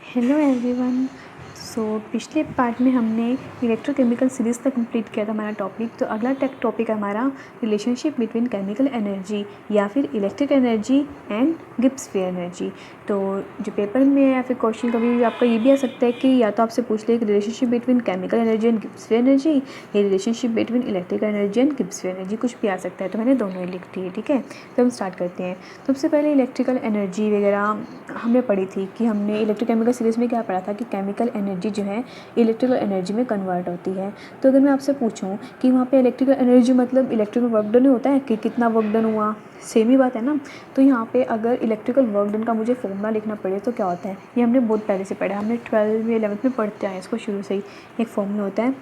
Hello everyone. पिछले part में हमने इलेक्ट्रोकेमिकल सीरीज़ तक कंप्लीट किया था हमारा टॉपिक। तो अगला टॉपिक हमारा रिलेशनशिप बिटवीन केमिकल एनर्जी या फिर electric energy and Gibbs free energy. तो जो पेपर में या फिर क्वेश्चन कभी भी आपका ये भी आ सकता है कि या तो आपसे पूछ ले कि relationship between chemical energy and Gibbs free energy या relationship between electric energy and Gibbs free energy, कुछ भी आ सकता है। तो मैंने दोनों ही लिख दिए, ठीक है। तो हम स्टार्ट करते हैं। सबसे पहले इलेक्ट्रिकल एनर्जी वगैरह हमने पढ़ी थी कि हमने इलेक्ट्रोकेमिकल सीरीज़ में क्या पढ़ा था कि केमिकल एनर्जी जो है इलेक्ट्रिकल एनर्जी में कन्वर्ट होती है। तो अगर मैं आपसे पूछूं कि वहाँ पे इलेक्ट्रिकल एनर्जी मतलब इलेक्ट्रिकल वर्क डन होता है कि कितना वर्क डन हुआ, सेम ही बात है ना। तो यहाँ पे अगर इलेक्ट्रिकल वर्क डन का मुझे फॉर्मूला लिखना पड़े तो क्या होता है, ये हमने बहुत पहले से पढ़ा है, हमने 12वीं 11th में पढ़ते आए इसको शुरू से ही। एक फॉर्मूला होता है,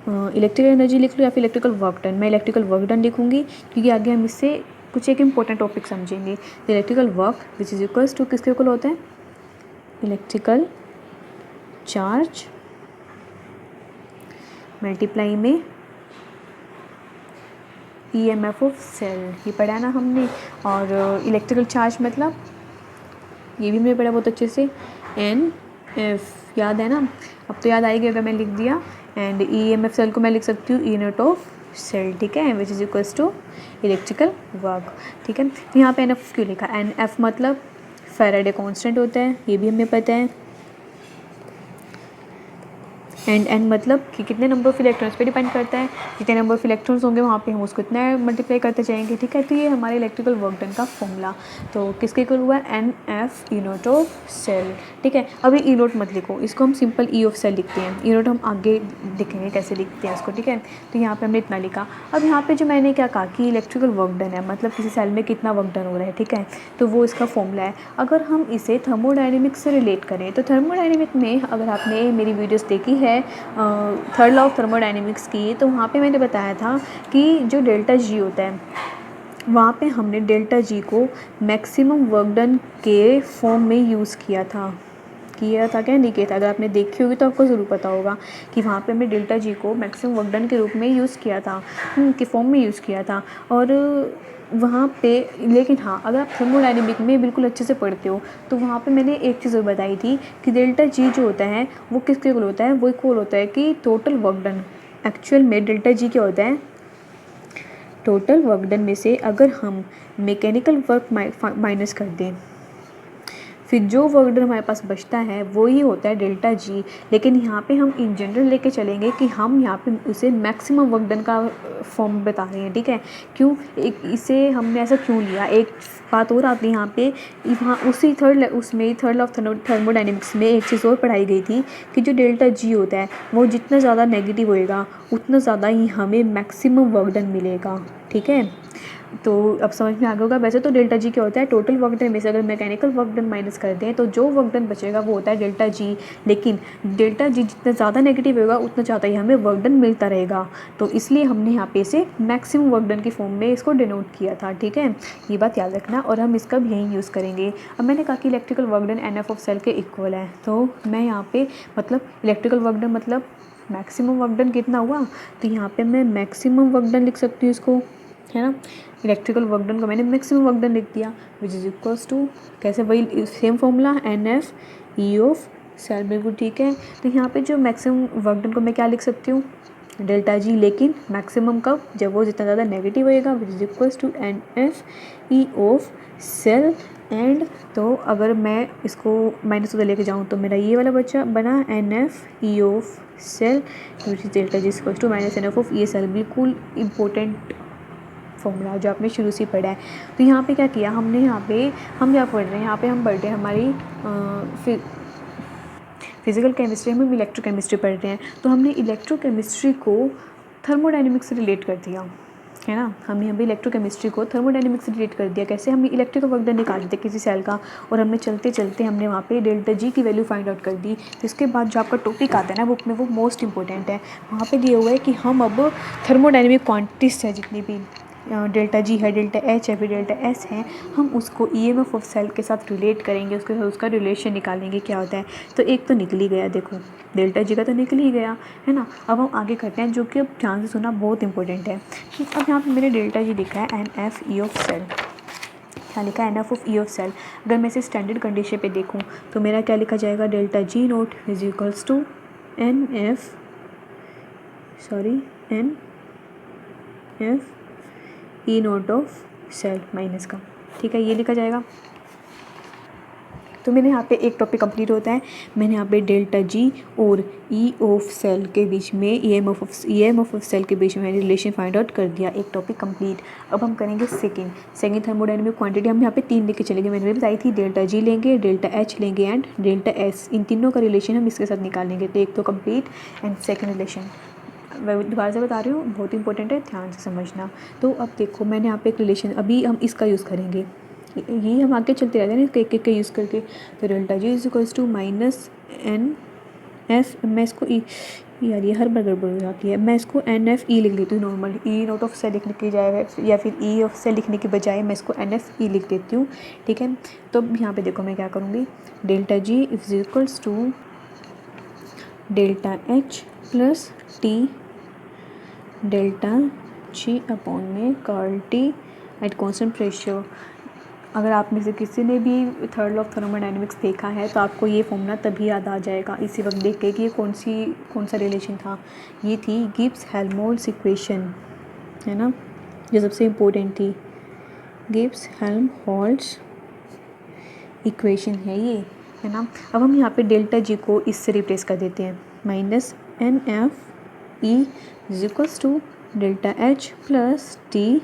इलेक्ट्रिकल एनर्जी लिख लो या फिर इलेक्ट्रिकल वर्क डन। मैं इलेक्ट्रिकल वर्क डन लिखूँगी क्योंकि आगे हम इससे कुछ एक इंपॉर्टेंट टॉपिक समझेंगे। Electrical work which is equals to किसके इक्वल होता है, इलेक्ट्रिकल चार्ज मल्टीप्लाई में ईएमएफ ऑफ सेल, ये पढ़ा ना हमने। और इलेक्ट्रिकल चार्ज मतलब ये भी हमने पढ़ा बहुत अच्छे से, एन एफ, याद है ना। अब तो याद आएगी अगर मैं लिख दिया। एंड ईएमएफ सेल को मैं लिख सकती हूँ ई नॉट ऑफ सेल, ठीक है, which is equals to electrical work, ठीक है। तो यहाँ पे एन एफ क्यों लिखा, एन एफ मतलब फैराडे कांस्टेंट होता है, ये भी हमें पता है। एंड एन मतलब कि कितने नंबर ऑफ इलेक्ट्रॉन्स पे डिपेंड करता है, जितने नंबर ऑफ इलेक्ट्रॉन्स होंगे वहाँ पे हम उसको इतना मल्टीप्लाई करते जाएंगे, ठीक है। तो ये हमारे इलेक्ट्रिकल वर्क डन का फॉर्मूला। तो किसके इक्वल हुआ, N F E naught of cell, ठीक है। अभी ई नोट मत लिखो, इसको हम सिंपल ई ऑफ सेल लिखते हैं। ई नोट हम आगे लिखेंगे कैसे लिखते हैं इसको, ठीक है। तो यहाँ पर हमने इतना लिखा। अब यहाँ पर जो मैंने क्या कहा कि इलेक्ट्रिकल वर्क डन है मतलब किसी सेल में कितना वर्क डन हो रहा है, ठीक है। तो वो इसका फॉर्मूला है। अगर हम इसे थर्मोडाइनमिक्स से रिलेट करें तो थर्मोडाइनमिक में अगर आपने मेरी वीडियोस देखी है थर्ड लॉ ऑफ थर्मोडाइनमिक्स की, तो वहाँ पे मैंने बताया था कि जो डेल्टा जी होता है वहाँ पे हमने डेल्टा जी को मैक्सिमम वर्क डन के फॉर्म में यूज़ किया था क्या नहीं किया था। अगर आपने देखी होगी तो आपको ज़रूर पता होगा कि वहाँ पे हमने डेल्टा जी को मैक्सिमम वर्क डन के रूप में यूज़ किया था, के फॉर्म में यूज़ किया था। और वहाँ पे लेकिन हाँ, अगर आप थर्मोडायनेमिक में बिल्कुल अच्छे से पढ़ते हो तो वहाँ पे मैंने एक चीज़ और बताई थी कि डेल्टा जी जो होता है वो किसके इक्वल होता है, वो इक्वल होता है कि टोटल वर्क डन। एक्चुअल में डेल्टा जी क्या होता है, टोटल वर्क डन में से अगर हम मैकेनिकल वर्क माइनस कर दें फिर जो वर्क डन हमारे पास बचता है वो ही होता है डेल्टा जी। लेकिन यहाँ पे हम इन जनरल लेके चलेंगे कि हम यहाँ पे उसे मैक्सिमम वर्क डन का फॉर्म बता रहे हैं, ठीक है। क्यों इसे हमने ऐसा क्यों लिया, एक बात और आती है यहाँ पे। वहाँ उसी थर्ड लॉ ऑफ थर्मोडाइनमिक्स में एक चीज़ और पढ़ाई गई थी कि जो डेल्टा जी होता है वो जितना ज़्यादा नेगेटिव होएगा उतना ज़्यादा ही हमें मैक्सिमम वर्क डन मिलेगा, ठीक है। तो अब समझ में आ गया होगा। वैसे तो डेल्टा जी क्या होता है, टोटल वर्क डन में से अगर मैकेनिकल वर्क डन माइनस करते हैं तो जो वर्क डन बचेगा वो होता है डेल्टा जी। लेकिन डेल्टा जी जितना ज़्यादा नेगेटिव होगा उतना ज़्यादा ही हमें वर्क डन मिलता रहेगा। तो इसलिए हमने यहाँ पे इसे मैक्सिमम वर्क डन की फॉर्म में इसको डिनोट किया था, ठीक है। ये बात याद रखना और हम इसका भी यही यूज़ करेंगे। अब मैंने कहा कि electrical work done N F of cell के इक्वल है, तो मैं यहाँ पे मतलब इलेक्ट्रिकल वर्क डन मतलब मैक्सिमम वर्क डन कितना हुआ, तो यहाँ पे मैं मैक्सिमम वर्क डन लिख सकती हूँ इसको, है ना। इलेक्ट्रिकल वर्क डन को मैंने मैक्सिमम वर्क डन लिख दिया विच इज़ इक्वल्स टू कैसे, वही same formula N F E of cell, बिल्कुल ठीक है। तो यहाँ पे जो मैक्सिमम वर्क डन को मैं क्या लिख सकती हूँ, डेल्टा जी, लेकिन मैक्सिमम कब, जब वो जितना ज़्यादा नेगेटिव होएगा which is equals to N F E of cell. And तो अगर मैं इसको माइनस उधर लेके जाऊँ तो मेरा ये वाला बच्चा बना N F E of cell which is delta G equals to minus N F of E cell, बिल्कुल इंपॉर्टेंट फॉर्मूला जो आपने शुरू से पढ़ा है। तो यहाँ पे क्या किया हमने, यहाँ पे हम क्या पढ़ रहे हैं, यहाँ पे हम पढ़ रहे हैं हमारी फिजिकल केमिस्ट्री में हम इलेक्ट्रोकेमिस्ट्री पढ़ रहे हैं। तो हमने इलेक्ट्रोकेमिस्ट्री को थर्मोडाइनमिक्स से रिलेट कर दिया, है ना। हमने अभी इलेक्ट्रोकेमिस्ट्री को थर्मोडाइनमिक्स से रिलेट कर दिया। कैसे, हमने इलेक्ट्रिकल वर्क डन निकाल दिया किसी सेल का और हमने चलते चलते हमने वहाँ पे डेल्टा जी की वैल्यू फाइंड आउट कर दी। इसके बाद जो आपका टॉपिक आता है ना बुक में वो मोस्ट इंपॉर्टेंट है। वहाँ पे दिया हुआ है कि हम अब थर्मोडाइनमिक क्वांटिटीज़ है जितनी भी डेल्टा जी है, डेल्टा एच है, फिर डेल्टा एस है, हम उसको ईएमएफ ऑफ सेल के साथ रिलेट करेंगे, उसके साथ उसका रिलेशन निकालेंगे क्या होता है। तो एक तो निकल ही गया, देखो डेल्टा जी का तो निकल ही गया, है ना। अब हम आगे करते हैं जो कि अब ध्यान से सुना बहुत इंपॉर्टेंट है। अब यहाँ पे मैंने डेल्टा जी लिखा है N F E of cell, क्या लिखा है N F of E of cell. अगर मैं इसे स्टैंडर्ड कंडीशन पे देखूँ तो मेरा क्या लिखा जाएगा, delta G naught is equals to N F E naught of cell minus का, ठीक है, ये लिखा जाएगा। तो मैंने यहाँ पे एक टॉपिक कंप्लीट होता है। मैंने यहाँ पे डेल्टा जी और ई ऑफ सेल के बीच में ई एम ऑफ सेल के बीच में मैंने रिलेशन फाइंड आउट कर दिया, एक टॉपिक कंप्लीट। अब हम करेंगे सेकेंड थर्मोडायनेमिक क्वांटिटी। हम यहाँ पे 3 लेके चलेंगे, मैंने बताई थी, डेल्टा जी लेंगे, डेल्टा एच लेंगे एंड डेल्टा एस। इन तीनों का रिलेशन हम इसके साथ निकालेंगे। तो एक तो कंप्लीट एंड सेकेंड रिलेशन, मैं दोबारा से बता रही हूँ, बहुत इंपॉर्टेंट है, ध्यान से समझना। तो अब देखो मैंने यहाँ पे एक रिलेशन, अभी हम इसका यूज़ करेंगे, ये हम आगे चलते रहते हैं ना एक एक के यूज़ करके। तो delta G is equals to minus N F, मैं इसको ई, यार ये हर बार गड़बड़ हो जाती है, मैं इसको एन एफ ई लिख देती हूँ normal, E naught of cell लिखने की बजाय या फिर ई ऑफ सेल लिखने की बजाय मैं इसको एन एफ ई लिख देती हूँ, ठीक है। तो यहाँ पे देखो मैं क्या करूँगी, delta G is equals to delta H plus T delta G upon में curl T at constant pressure. अगर आप में से किसी ने भी थर्ड लॉ ऑफ थर्मोडायनेमिक्स देखा है तो आपको ये फॉर्मूला तभी याद आ जाएगा इसी वक्त देख के कि ये कौन सा रिलेशन था। ये थी गिब्स हेल्महोल्ट्ज़ इक्वेशन, है ना, जो सबसे इम्पोर्टेंट थी। गिब्स हेल्महोल्ट्ज़ इक्वेशन है ये, है ना। अब हम यहाँ पे डेल्टा जी को इससे रिप्लेस कर देते हैं, minus N F E is equals to delta H plus T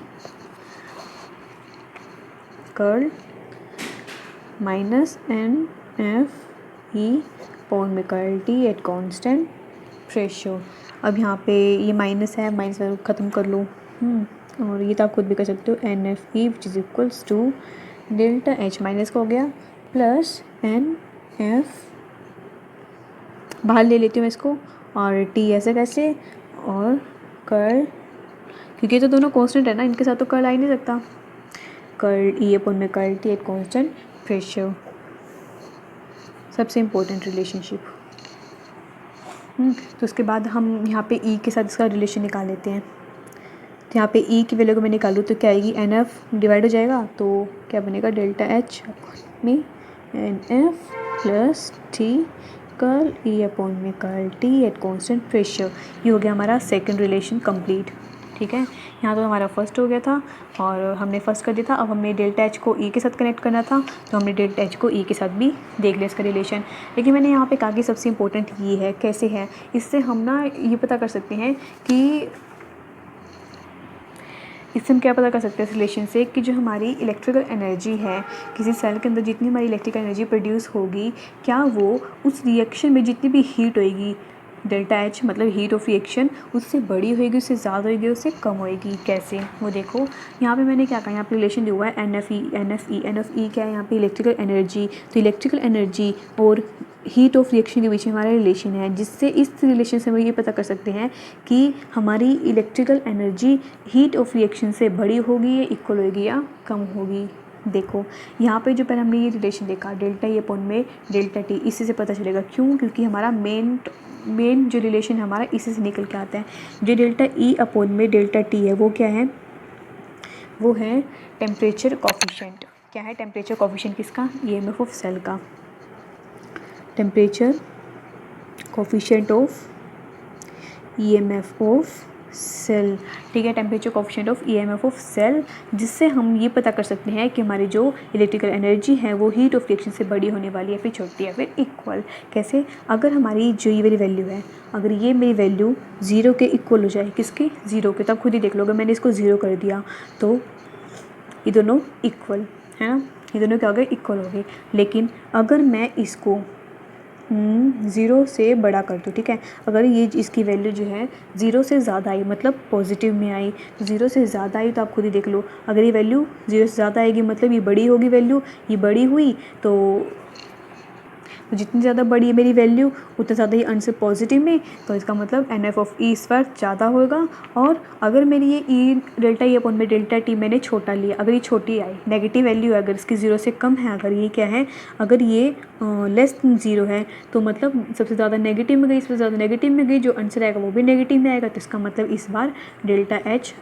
curl minus N F E upon में curl T at constant pressure. अब यहाँ पे ये माइनस है, माइनस ख़त्म कर लो, और ये तो आप खुद भी कर सकते हो, N F E which is equals to delta H minus का हो गया प्लस एन एफ, बाहर ले लेती हूँ मैं इसको, और टी ऐसे कैसे, और कर्ल, क्योंकि तो दोनों कांस्टेंट है ना, इनके साथ तो कर्ल आ ही नहीं सकता, कर्ल ई अपॉन में curl T at constant pressure. सबसे इम्पोर्टेंट रिलेशनशिप। तो उसके बाद हम यहाँ पे ई के साथ इसका रिलेशन निकाल लेते हैं। तो यहाँ पे ई की वैल्यू को मैं निकालूँ तो क्या आएगी, एन एफ डिवाइड हो जाएगा, तो क्या बनेगा, डेल्टा एच में N F plus T curl E upon में curl T at constant pressure. ये हो गया हमारा सेकंड रिलेशन कंप्लीट, ठीक है। यहाँ तो हमारा फर्स्ट हो गया था और हमने फर्स्ट कर दिया था। अब हमें डेल्टा एच को ई के साथ कनेक्ट करना था, तो हमने डेल्टा एच को ई के साथ भी देख लिया इसका रिलेशन। लेकिन मैंने यहाँ पे कहा कि सबसे इम्पोर्टेंट ये है, कैसे है, इससे हम ना ये पता कर सकते हैं कि इससे हम क्या पता कर सकते हैं इस रिलेशन से, कि जो हमारी इलेक्ट्रिकल एनर्जी है किसी सेल के अंदर, जितनी हमारी इलेक्ट्रिकल एनर्जी प्रोड्यूस होगी, क्या वो उस रिएक्शन में जितनी भी हीट होएगी, डेल्टा एच मतलब हीट ऑफ रिएक्शन, उससे बड़ी होएगी, उससे ज़्यादा होएगी, उससे कम होएगी। कैसे, वो देखो यहाँ पे मैंने क्या कहा, यहाँ पे रिलेशन दिया हुआ है एन एफ ई क्या है यहाँ पे, इलेक्ट्रिकल एनर्जी। तो इलेक्ट्रिकल एनर्जी और हीट ऑफ रिएक्शन के बीच में हमारा रिलेशन है, जिससे इस रिलेशन से हम ये पता कर सकते हैं कि हमारी electrical energy heat of reaction से बड़ी होगी या इक्वल होगी या कम होगी। देखो यहाँ पे जो पहले हमने ये रिलेशन देखा, डेल्टा ई अपॉन में डेल्टा टी, इसी से पता चलेगा। क्यों, क्योंकि हमारा मेन जो रिलेशन है हमारा इसी से निकल के आता है। जो डेल्टा ई अपॉन में डेल्टा टी है वो क्या है, वो है टेम्परेचर कोफिशिएंट। क्या है टेम्परेचर कोफिशिएंट किसका, ईएमएफ ऑफ सेल का, temperature coefficient of EMF of cell, ठीक है, temperature coefficient of EMF of cell, जिससे हम ये पता कर सकते हैं कि हमारी जो इलेक्ट्रिकल एनर्जी है वो हीट ऑफ रिएक्शन से बड़ी होने वाली है, फिर छोटी है, फिर इक्वल। कैसे, अगर हमारी जो ये वाली वैल्यू है, अगर ये मेरी वैल्यू 0 के इक्वल हो जाए, किसके, 0 के, तब खुद ही देख लो, अगर मैंने इसको 0 कर दिया तो ये दोनों इक्वल है ना, ये दोनों क्या हो गए, इक्वल हो गए। लेकिन अगर मैं इसको 0 से बड़ा कर दूँ, ठीक है, अगर ये इसकी वैल्यू जो है 0 से ज़्यादा आई, मतलब पॉजिटिव में आई, तो 0 से ज़्यादा आई तो आप खुद ही देख लो, अगर ये वैल्यू 0 से ज़्यादा आएगी मतलब ये बड़ी होगी वैल्यू, ये बड़ी हुई तो जितनी ज़्यादा बड़ी है मेरी वैल्यू उतना ज़्यादा ही आंसर पॉजिटिव में, तो इसका मतलब एन एफ ऑफ ई इस बार ज़्यादा होगा। और अगर मेरी ये ई डेल्टा ई अपॉन में डेल्टा टी मैंने छोटा लिया, अगर ये छोटी आई, नेगेटिव वैल्यू है, अगर इसकी 0 से कम है, अगर ये क्या है, अगर ये लेस देन 0 है, तो मतलब सबसे ज़्यादा नेगेटिव में गई, सबसे ज़्यादा नेगेटिव में गई, जो आंसर आएगा वो भी नेगेटिव में आएगा। तो इसका मतलब इस बार डेल्टा एच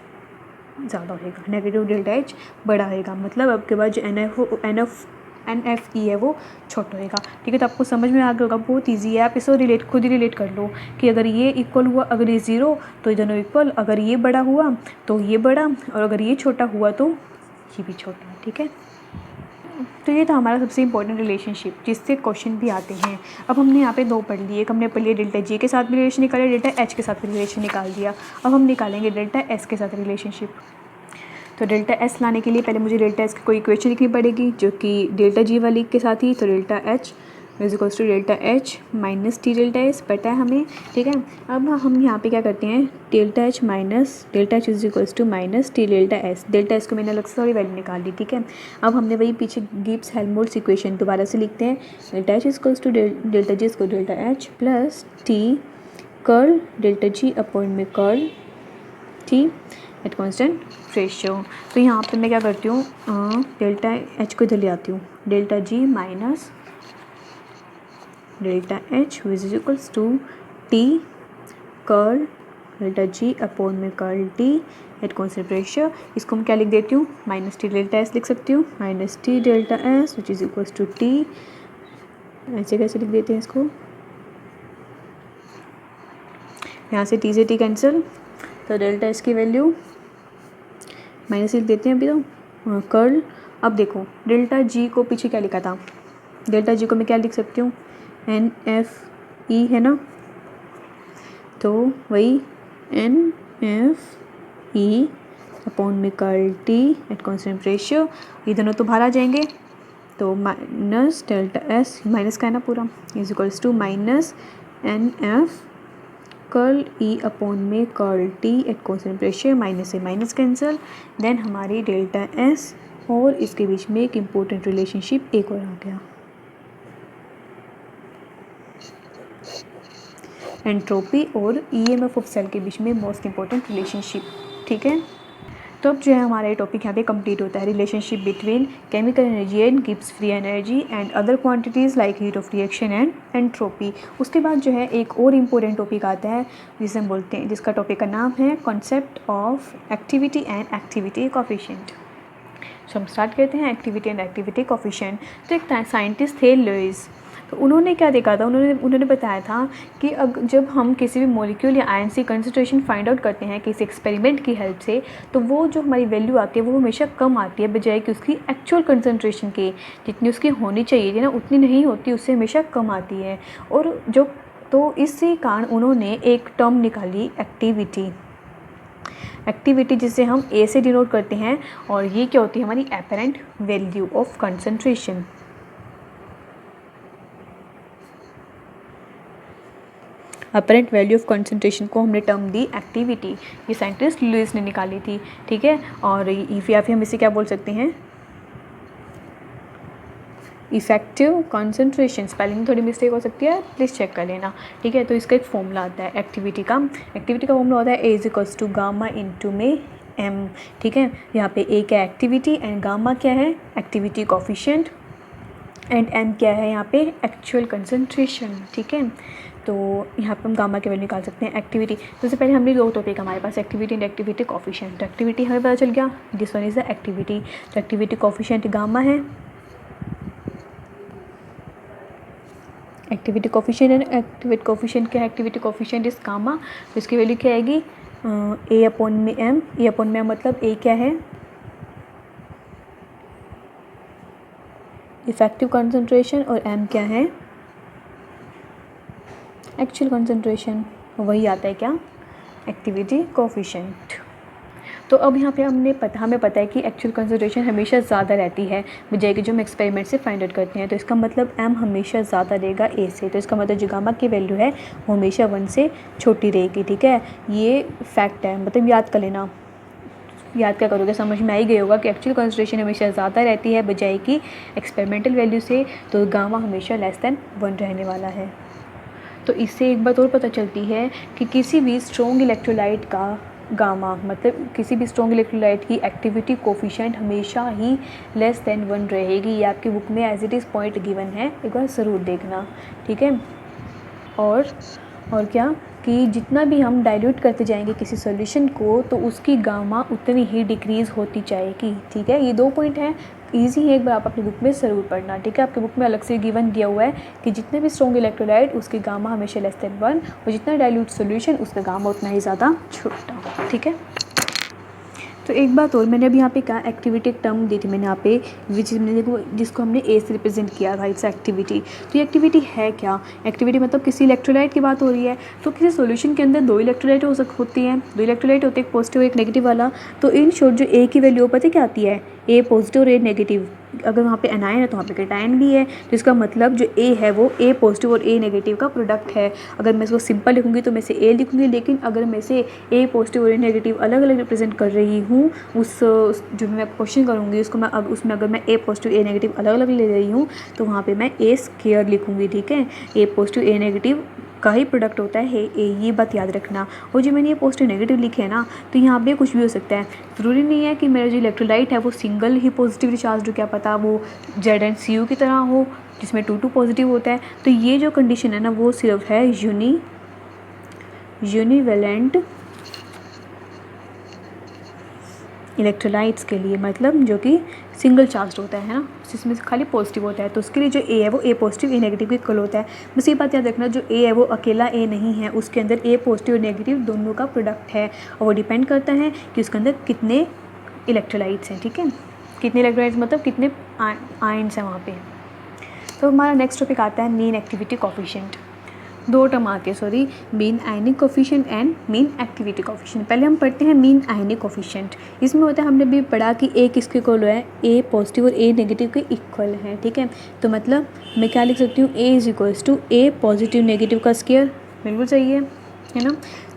ज़्यादा होएगा, नेगेटिव डेल्टा एच बड़ा होएगा, मतलब आपके पास जो एन एफ ई है वो छोटा होएगा। ठीक है, तो आपको समझ में आ गया होगा, बहुत ईजी है, आप इसे खुद ही रिलेट कर लो कि अगर ये इक्वल हुआ, अगर ये ज़ीरो तो ये दोनों इक्वल, अगर ये बड़ा हुआ तो ये बड़ा, और अगर ये छोटा हुआ तो ये भी छोटा। ठीक है, तो ये था हमारा सबसे इंपॉर्टेंट रिलेशनशिप जिससे क्वेश्चन भी आते हैं। अब हमने यहाँ पे दो पढ़ लिए, एक हमने पढ़ लिया डेल्टा जी के साथ भी रिलेशन निकाला, डेल्टा एच के साथ भी रिलेशन निकाल दिया। अब हम निकालेंगे डेल्टा एस के साथ रिलेशनशिप। तो डेल्टा एस लाने के लिए पहले मुझे डेल्टा एस की कोई इक्वेशन लिखनी पड़ेगी जो कि डेल्टा जी वाली के साथ ही, तो delta H is equals to delta H minus T delta S पता है हमें। ठीक है, अब हम यहाँ पे क्या करते हैं, delta H is equals to minus T delta S. Delta S को मैंने अलग से थोड़ी वैल्यू निकाल दी। ठीक है, अब हमने वही पीछे गिब्स हेल्महोल्ट्ज़ इक्वेशन दोबारा से लिखते हैं, delta H is equals to delta G इसको delta H plus T curl delta G upon में curl T at constant ratio. तो यहाँ पे मैं क्या करती हूँ, डेल्टा एच को इधर ले आती हूँ, delta G minus delta H which is equals to T curl delta G upon में curl T at constant ratio. इसको मैं क्या लिख देती हूँ, माइनस टी डेल्टा एस लिख सकती हूँ, minus T delta S which is equals to T, ऐसे कैसे लिख देते हैं इसको, यहाँ से टी से टी कैंसिल, तो डेल्टा एस की वैल्यू माइनस लिख देते हैं अभी तो कर्ल। अब देखो डेल्टा जी को पीछे क्या लिखा था, डेल्टा जी को मैं क्या लिख सकती हूँ, एन एफ ई है ना, तो वही एन एफ ई अपॉन में curl T at constant ratio, ये दोनों तो बाहर आ जाएंगे, तो माइनस डेल्टा एस माइनस का है ना पूरा is equals to minus N F curl E upon में curl T at constant ratio, minus से माइनस कैंसिल, देन हमारी डेल्टा एस और इसके बीच में एक इम्पोर्टेंट रिलेशनशिप एक और आ गया, एंट्रोपी और ईएमएफ ऑफ सेल के बीच में मोस्ट इंपॉर्टेंट रिलेशनशिप। ठीक है, तो अब जो है हमारा ये टॉपिक यहाँ पे कंप्लीट होता है, relationship between chemical energy and Gibbs free energy and other quantities like heat of reaction and entropy. उसके बाद जो है एक और इम्पोर्टेंट टॉपिक आता है जिसे हम बोलते हैं, जिसका टॉपिक का नाम है concept of activity and activity coefficient. तो हम स्टार्ट करते हैं एक्टिविटी एंड एक्टिविटी कोफिशिएंट। तो एक साइंटिस्ट थे लुईस, तो उन्होंने क्या देखा था, उन्होंने बताया था कि जब हम किसी भी मॉलिक्यूल या आयन की कंसंट्रेशन फाइंड आउट करते हैं किसी एक्सपेरिमेंट की हेल्प से, तो वो जो हमारी वैल्यू आती है वो हमेशा कम आती है, बजाय कि उसकी एक्चुअल कंसंट्रेशन की जितनी उसकी होनी चाहिए थी ना उतनी नहीं होती, उससे हमेशा कम आती है। और तो इसी कारण उन्होंने एक टर्म निकाली एक्टिविटी जिसे हम ए से डिनोट करते हैं, और ये क्या होती है हमारी apparent value of concentration. Apparent value of concentration को हमने टर्म दी एक्टिविटी, ये साइंटिस्ट लुईस ने निकाली थी। ठीक है, और या फिर हम इसे क्या बोल सकते हैं, इफेक्टिव कंसंट्रेशन। स्पेलिंग थोड़ी मिस्टेक हो सकती है, प्लीज़ चेक कर लेना। ठीक है, तो इसका एक फॉर्मूला आता है एक्टिविटी का फॉर्मूला होता है A is equals to gamma into में एम। ठीक है, यहाँ पे ए क्या है एक्टिविटी एंड गामा क्या है एक्टिविटी कोफिशिएंट एंड एम क्या है यहाँ पे एक्चुअल कंसंट्रेशन। ठीक है, तो यहाँ पे हम गामा की वैल्यू निकाल सकते हैं एक्टिविटी। तो उससे पहले हमने दो टॉपिक हमारे पास एक्टिविटी एंड एक्टिविटी कोफिशिएंट। तो एक्टिविटी हमें पता चल गया, this one is the activity. तो एक्टिविटी कोफिशिएंट गामा है, activity coefficient and activity coefficient क्या है, एक्टिविटी कोफिशिएंट इज गामा। तो इसकी वैल्यू क्या आएगी, ए अपॉन में एम। ए अपॉन में मतलब ए क्या है इफेक्टिव कंसंट्रेशन और एम क्या है एक्चुअल कंसंट्रेशन, वही आता है क्या एक्टिविटी कोफिशिएंट। तो अब यहाँ पे हमें पता है कि एक्चुअल कंसंट्रेशन हमेशा ज़्यादा रहती है बजाय कि जो हम एक्सपेरिमेंट से फाइंड आउट करते हैं। तो इसका मतलब एम हमेशा ज़्यादा रहेगा ए से, तो इसका मतलब जो गामा की वैल्यू है वो हमेशा 1 से छोटी रहेगी। ठीक है, ये फैक्ट है, मतलब याद कर लेना। याद क्या करोगे, समझ में आ ही गया होगा कि एक्चुअल कंसंट्रेशन हमेशा ज़्यादा रहती है बजाय कि एक्सपेरिमेंटल वैल्यू से, तो गामा हमेशा लेस देन 1 रहने वाला है। तो इससे एक बात और पता चलती है कि किसी भी स्ट्रॉन्ग इलेक्ट्रोलाइट का गामा, मतलब किसी भी स्ट्रॉन्ग इलेक्ट्रोलाइट की एक्टिविटी कोफिशिएंट हमेशा ही लेस देन 1 रहेगी। ये आपकी बुक में as it is point given है, एक बार ज़रूर देखना। ठीक है, और और क्या कि जितना भी हम डाइल्यूट करते जाएंगे किसी सॉल्यूशन को तो उसकी गामा उतनी ही डिक्रीज़ होती जाएगी। ठीक है, ये 2 पॉइंट हैं, ईजी है, एक बार आप अपनी बुक में ज़रूर पढ़ना। ठीक है, आपके बुक में अलग से गिवन दिया हुआ है कि जितने भी स्ट्रॉन्ग इलेक्ट्रोलाइट उसकी गामा हमेशा लेस देन 1 और जितना डाइल्यूट सॉल्यूशन उसका गामा उतना ही ज़्यादा छोटा। ठीक है, तो एक बात और, मैंने अभी यहाँ पे कहा एक्टिविटी एक टर्म दी थी मैंने यहाँ पे विच मैंने देखो जिसको हमने ए से रिप्रेजेंट किया था, इट्स एक्टिविटी। तो ये एक्टिविटी है क्या? एक्टिविटी मतलब किसी इलेक्ट्रोलाइट की बात हो रही है, तो किसी सॉल्यूशन के अंदर 2 इलेक्ट्रोलाइट होती हैं, 2 इलेक्ट्रोलाइट होते हैं, एक पॉजिटिव एक नेगेटिव वाला। तो इन शॉर्ट जो ए की वैल्यू पता है क्या आती है? ए पॉजिटिव और ए नेगेटिव। अगर वहाँ पे एनायन है तो वहाँ पे कैटायन भी है, तो इसका मतलब जो ए है वो ए पॉजिटिव और ए नेगेटिव का प्रोडक्ट है। अगर मैं इसको सिंपल लिखूँगी तो मैं इसे ए लिखूँगी, लेकिन अगर मैं इसे ए पॉजिटिव और ए नेगेटिव अलग अलग रिप्रेजेंट कर रही हूँ उस जो मैं क्वेश्चन करूँगी उसको मैं उसमें अगर मैं ए पॉजिटिव ए नेगेटिव अलग अलग ले रही हूँ तो वहाँ पर मैं ए स्क्वायर लिखूँगी। ठीक है, ए पॉजिटिव ए नेगेटिव का ही प्रोडक्ट होता है ए, ये बात याद रखना। और जो मैंने ये पॉजिटिव नेगेटिव लिखे है ना, तो यहाँ पे कुछ भी हो सकता है, ज़रूरी नहीं है कि मेरा जो इलेक्ट्रोलाइट है वो सिंगल ही पॉजिटिवली चार्ज हो, क्या पता वो ZnCu की तरह हो जिसमें 2 पॉजिटिव होता है। तो ये जो कंडीशन है ना वो सिर्फ है यूनिवेलेंट इलेक्ट्रोलाइट्स के लिए, मतलब जो कि सिंगल चार्ज होता है ना, जिसमें खाली पॉजिटिव होता है, तो उसके लिए जो ए है वो ए पॉजिटिव ए नेगेटिव के इक्वल होता है। बस ये बात याद रखना, जो ए है वो अकेला ए नहीं है, उसके अंदर ए पॉजिटिव और नेगेटिव दोनों का प्रोडक्ट है और वो डिपेंड करता है कि उसके अंदर कितने इलेक्ट्रोलाइट्स हैं। ठीक है, कितने इलेक्ट्रोलाइट्स मतलब कितने आयन्स हैं वहाँ पे। तो हमारा नेक्स्ट टॉपिक आता है मीन एक्टिविटी कोफिशिएंट। 2 टर्म आती है, sorry, mean ionic coefficient and mean activity coefficient. पहले हम पढ़ते हैं मीन आयनिक कोफिशिएंट। इसमें होता है, हमने भी पढ़ा कि ए किसके इक्वल है, ए पॉजिटिव और ए नेगेटिव के इक्वल है। ठीक है, तो मतलब मैं क्या लिख सकती हूँ, A is equals to A positive negative का स्क्वायर। बिल्कुल सही है ना।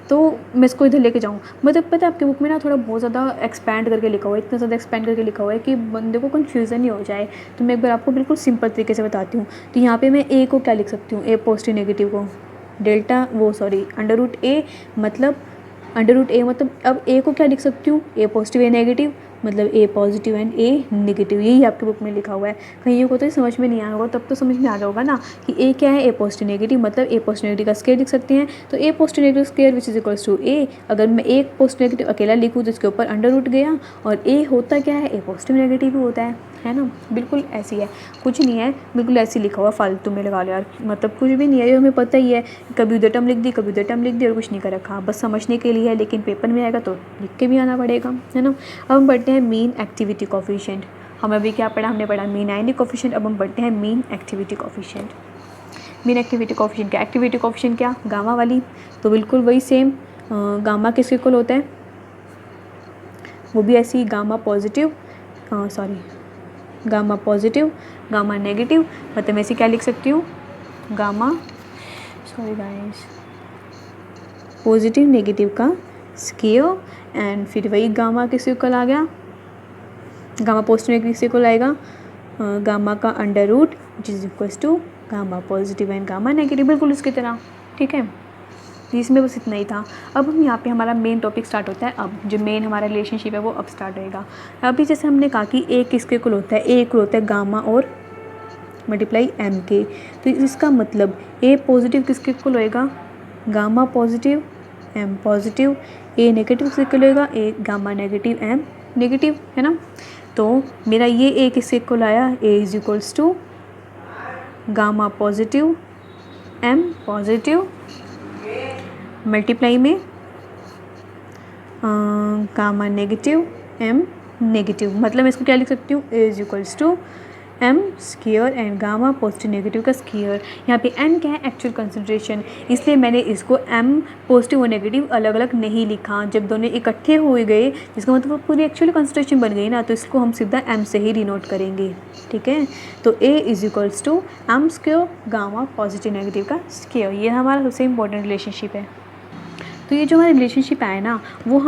तो मैं इसको इधर लेके जाऊँ, मतलब पता है आपके बुक में ना थोड़ा बहुत ज़्यादा एक्सपैंड करके लिखा हुआ है, इतना ज़्यादा एक्सपैंड करके लिखा हुआ है कि बंदे को कन्फ्यूज़न ही हो जाए। तो मैं एक बार आपको बिल्कुल सिंपल तरीके से बताती हूँ। तो यहाँ पे मैं ए को क्या लिख सकती हूँ, ए पॉजिटिव नेगेटिव को √A, मतलब √A मतलब अब ए को क्या लिख सकती हूँ, ए पॉजिटिव ए नेगेटिव, मतलब A positive and A negative, यही आपके बुक में लिखा हुआ है। कहीं को तो समझ में नहीं आया होगा, तब तो समझ में आ गया होगा ना कि ए क्या है, ए पॉजिटिव नेगेटिव, मतलब ए पॉजिटिव नेगेटिव का स्क्वायर लिख सकते हैं। तो A positive negative square which is equals to A, अगर मैं एक पॉजिटिव नेगेटिव अकेला लिखूँ तो इसके ऊपर √ गया, और ए होता क्या है, ए पॉजिटिव नेगेटिव ही होता है ना। बिल्कुल ऐसी है, कुछ नहीं है, बिल्कुल ऐसे लिखा हुआ, फालतू में लगा लो यार, मतलब कुछ भी नहीं है, ये हमें पता ही है, कभी उधर टर्म लिख दी कभी उधर टर्म लिख दी और कुछ नहीं कर रखा, बस समझने के लिए है, लेकिन पेपर में आएगा तो लिख के भी आना पड़ेगा, है ना। अब हम पढ़ते हैं मीन एक्टिविटी कोफिशिएंट। हम अभी क्या पढ़ा, हमने पढ़ा मीन आयनिक कोफिशिएंट, अब हम पढ़ते हैं mean activity coefficient. Mean activity coefficient क्या, एक्टिविटी कोफिशिएंट क्या, गामा वाली, तो बिल्कुल वही सेम, गामा किसके इक्वल होता है, वो भी ऐसी gamma positive, gamma positive gamma negative, मतलब मैं इसे क्या लिख सकती हूँ, गामा पॉजिटिव नेगेटिव का स्क्वायर, एंड फिर वही गामा किसके इक्वल आ गया, गामा पॉजिटिव नेगेटिव किसके इक्वल आएगा, गामा का √ which is equals to gamma positive and gamma negative, बिल्कुल इसकी तरह। ठीक है, इसमें बस इतना ही था। अब हम यहाँ पे हमारा मेन टॉपिक स्टार्ट होता है, अब जो मेन हमारा रिलेशनशिप है वो अब स्टार्ट होएगा। अभी जैसे हमने कहा कि ए किसके इक्वल होता है, ए इक्वल होता है गामा और मल्टीप्लाई एम के, तो इसका मतलब ए पॉजिटिव किसके इक्वल होएगा, gamma positive M positive, A negative किसके इक्वल होएगा, A gamma negative M negative, है ना। तो मेरा ये ए किसके इक्वल आया, A is equals to gamma positive M positive multiply में गामा नेगेटिव एम नेगेटिव, मतलब मैं इसको क्या लिख सकती हूँ, A is equals to M square and gamma positive negative का स्क्वायर। यहाँ पे एन क्या है, एक्चुअल कंसंट्रेशन, इसलिए मैंने इसको एम पॉजिटिव और नेगेटिव अलग अलग नहीं लिखा, जब दोनों इकट्ठे हो गए जिसका मतलब पूरी एक्चुअल कंसंट्रेशन बन गई ना, तो इसको हम सीधा एम से ही डिनोट करेंगे। ठीक है, तो A is equals to M square gamma positive negative का स्क्वायर, ये हमारा सबसे इंपॉर्टेंट रिलेशनशिप है। तो ये जो हमारा रिलेशनशिप है ना, वो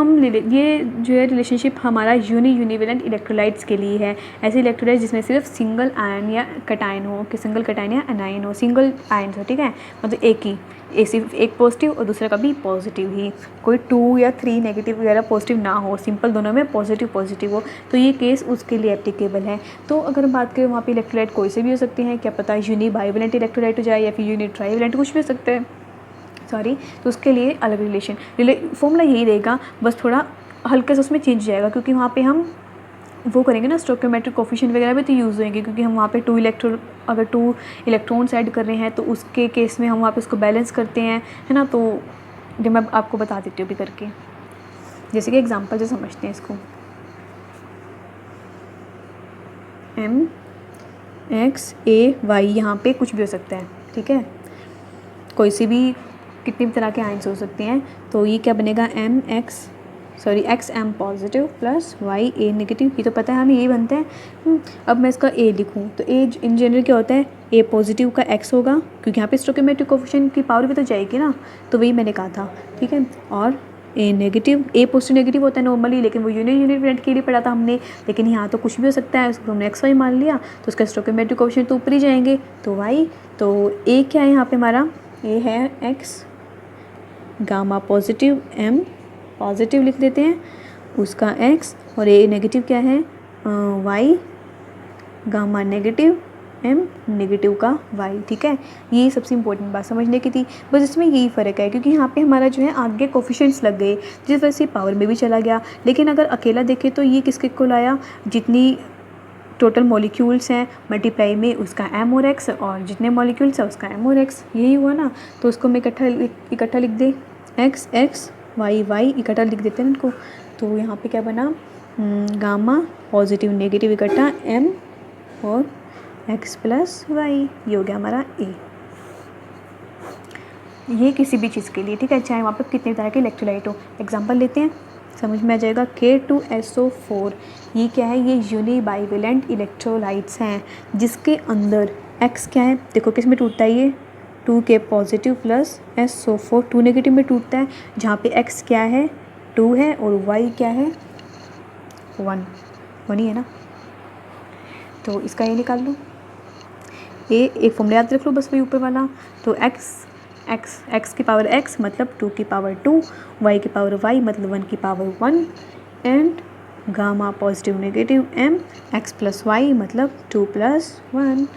ये जो है रिलेशनशिप हमारा यूनिवेलेंट इलेक्ट्रोलाइट्स के लिए है। ऐसे इलेक्ट्रोलाइट्स जिसमें सिर्फ सिंगल आयन या कटायन हो, कि सिंगल कटायन या एनायन हो, सिंगल आयन हो, ठीक है, मतलब एक ही सिर्फ एक पॉजिटिव और दूसरा का भी पॉजिटिव ही, कोई 2 या 3 नेगेटिव वगैरह पॉजिटिव ना हो, सिंपल दोनों में पॉजिटिव हो, तो ये केस उसके लिए एप्लीकेबल है। तो अगर बात करें वहाँ पे इलेक्ट्रोलाइट कोई से भी हो सकते हैं, क्या पता यूनी बाइवेलेंट इलेक्ट्रोलाइट हो जाए या फिर यूनी ट्राइवेलेंट, कुछ भी हो सकते हैं, सॉरी, तो उसके लिए अलग रिलेशन फॉर्मूला यही रहेगा, बस थोड़ा हल्के से उसमें चेंज जाएगा, क्योंकि वहाँ पे हम वो करेंगे ना स्टोइकोमेट्रिक कोफिशिएंट वगैरह भी तो यूज़ होंगे, क्योंकि हम वहाँ पे अगर 2 इलेक्ट्रॉन्स ऐड कर रहे हैं तो उसके केस में हम वहाँ पे उसको बैलेंस करते हैं, है ना। तो जो मैं आपको बता देती हूँ भी करके, जैसे कि एग्जांपल से समझते हैं इसको। MXAY यहाँ पे कुछ भी हो सकता है, ठीक है, कोई सी भी कितनी भी तरह के आयंस हो सकते हैं। तो ये क्या बनेगा, XM positive plus YA negative, ये तो पता है हमें यही बनते हैं। अब मैं इसका A लिखूँ तो A इन जनरल क्या होता है, A पॉजिटिव का X होगा, क्योंकि यहाँ पे स्टोइकोमेट्रिक कोफिशिएंट की पावर भी तो जाएगी ना, तो वही मैंने कहा था, ठीक है। और A negative, A positive negative होता है नॉर्मली, लेकिन वो यूनिट के लिए पढ़ा था हमने, लेकिन यहाँ तो कुछ भी हो सकता है, उसको हमने XY मान लिया, तो उसका स्टोइकोमेट्रिक कोफिशिएंट तो ऊपर ही जाएंगे, तो Y। तो A क्या है यहाँ पे हमारा, A है X, gamma positive M positive लिख देते हैं उसका X, और A नेगेटिव क्या है, Y, gamma negative M negative का Y, ठीक है। ये सबसे इंपॉर्टेंट बात समझने की थी, बस इसमें यही फ़र्क है, क्योंकि यहाँ पे हमारा जो है आगे कोफिशिएंट्स लग गए, जिस वजह से पावर में भी चला गया। लेकिन अगर अकेला देखें तो ये किसके को लाया, जितनी टोटल मॉलिक्यूल्स हैं मल्टीप्लाई में उसका M और X, और जितने मॉलिक्यूल्स हैं उसका M और X, यही हुआ ना। तो उसको मैं इकट्ठा लिख दे, X Y इकट्ठा लिख देते हैं इनको। तो यहाँ पे क्या बना, गामा पॉजिटिव नेगेटिव इकट्ठा M और X प्लस Y, ये हो गया हमारा A। ये किसी भी चीज़ के लिए, ठीक है, चाहे वहाँ पे कितने तरह के इलेक्ट्रोलाइट हो। एग्जांपल लेते हैं, समझ में आ जाएगा। K2SO4, ये क्या है, ये यूनिबाइवेलेंट इलेक्ट्रोलाइट्स हैं, जिसके अंदर X क्या है, देखो किस में टूटता है ये, 2K positive plus SO4 2 negative में टूटता है, जहाँ पे X क्या है 2 है और Y क्या है 1 ही है ना। तो इसका ये निकाल लो, एक फॉर्मूला याद रख लो बस, वही ऊपर वाला। तो x की पावर x मतलब 2 की पावर 2, y की पावर y मतलब 1 की power 1, and gamma positive negative m x plus y मतलब 2 प्लस 1,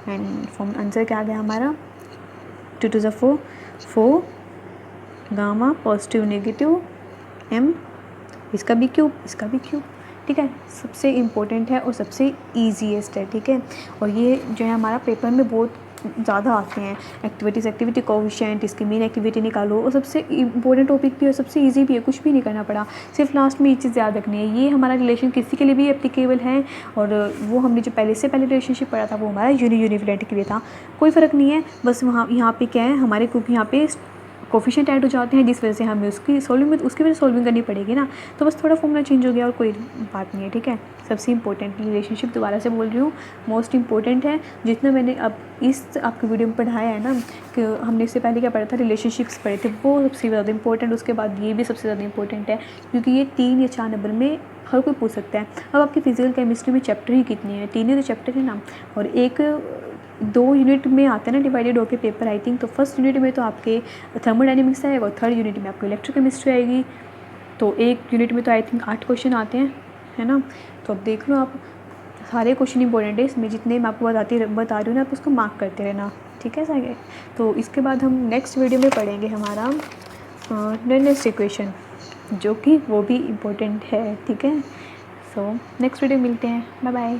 एंड फॉर्म आंसर क्या आ गया हमारा, 2 2 4 4, गामा पॉजिटिव नेगेटिव m, इसका भी क्यूब, इसका भी क्यूब, ठीक है। सबसे इम्पोर्टेंट है और सबसे ईजीएस्ट है, ठीक है। और ये जो है हमारा पेपर में बहुत ज़्यादा आते हैं, एक्टिविटी कोएफिशिएंट, इसकी मीन एक्टिविटी निकालो, और सबसे इंपॉर्टेंट टॉपिक भी है, सबसे इजी भी है, कुछ भी नहीं करना पड़ा, सिर्फ लास्ट में ये चीज़ याद रखनी है। ये हमारा रिलेशन किसी के लिए भी एप्लीकेबल है, और वो हमने जो पहले रिलेशनशिप पढ़ा था वो हमारा यूनिवैलेंट के लिए था, कोई फ़र्क नहीं है। बस वहाँ यहाँ पे क्या है हमारे, क्योंकि यहाँ पे कोफिशिएंट ऐड हो जाते हैं, जिस वजह से हमें उसकी वजह सॉल्विंग करनी पड़ेगी ना, तो बस थोड़ा फॉर्मूला चेंज हो गया और कोई बात नहीं है, ठीक है। सबसे इंपॉर्टेंट रिलेशनशिप, दोबारा से बोल रही हूँ, मोस्ट इंपॉर्टेंट है। जितना मैंने अब इस आपकी वीडियो में पढ़ाया है ना, कि हमने इससे पहले क्या पढ़ा था, रिलेशनशिप्स पढ़े थे, वो सबसे ज़्यादा इंपॉर्टेंट, उसके बाद ये भी सबसे ज़्यादा इंपॉर्टेंट है, क्योंकि ये 3 या 4 नंबर में हर कोई पूछ सकता है। अब आपकी फिजिकल केमिस्ट्री में चैप्टर ही कितनी है, 3 ही तो चैप्टर है ना, और 2 यूनिट में आते हैं ना डिवाइडेड होकर पेपर, आई थिंक। तो फर्स्ट यूनिट में तो आपके थर्मोडायनेमिक्स आएगा, और थर्ड यूनिट में आपको इलेक्ट्रोकेमिस्ट्री आएगी। तो एक यूनिट में तो आई थिंक 8 क्वेश्चन आते हैं, है ना। तो अब देख लो आप, सारे क्वेश्चन इंपॉर्टेंट है इसमें, जितने मैं आपको बता रही हूँ ना, आप उसको मार्क करते रहना, ठीक है सारे। तो इसके बाद हम नेक्स्ट वीडियो में पढ़ेंगे हमारा नेक्स्ट इक्वेशन, जो कि वो भी इम्पोर्टेंट है, ठीक है। सो नेक्स्ट वीडियो मिलते हैं, बाय बाय।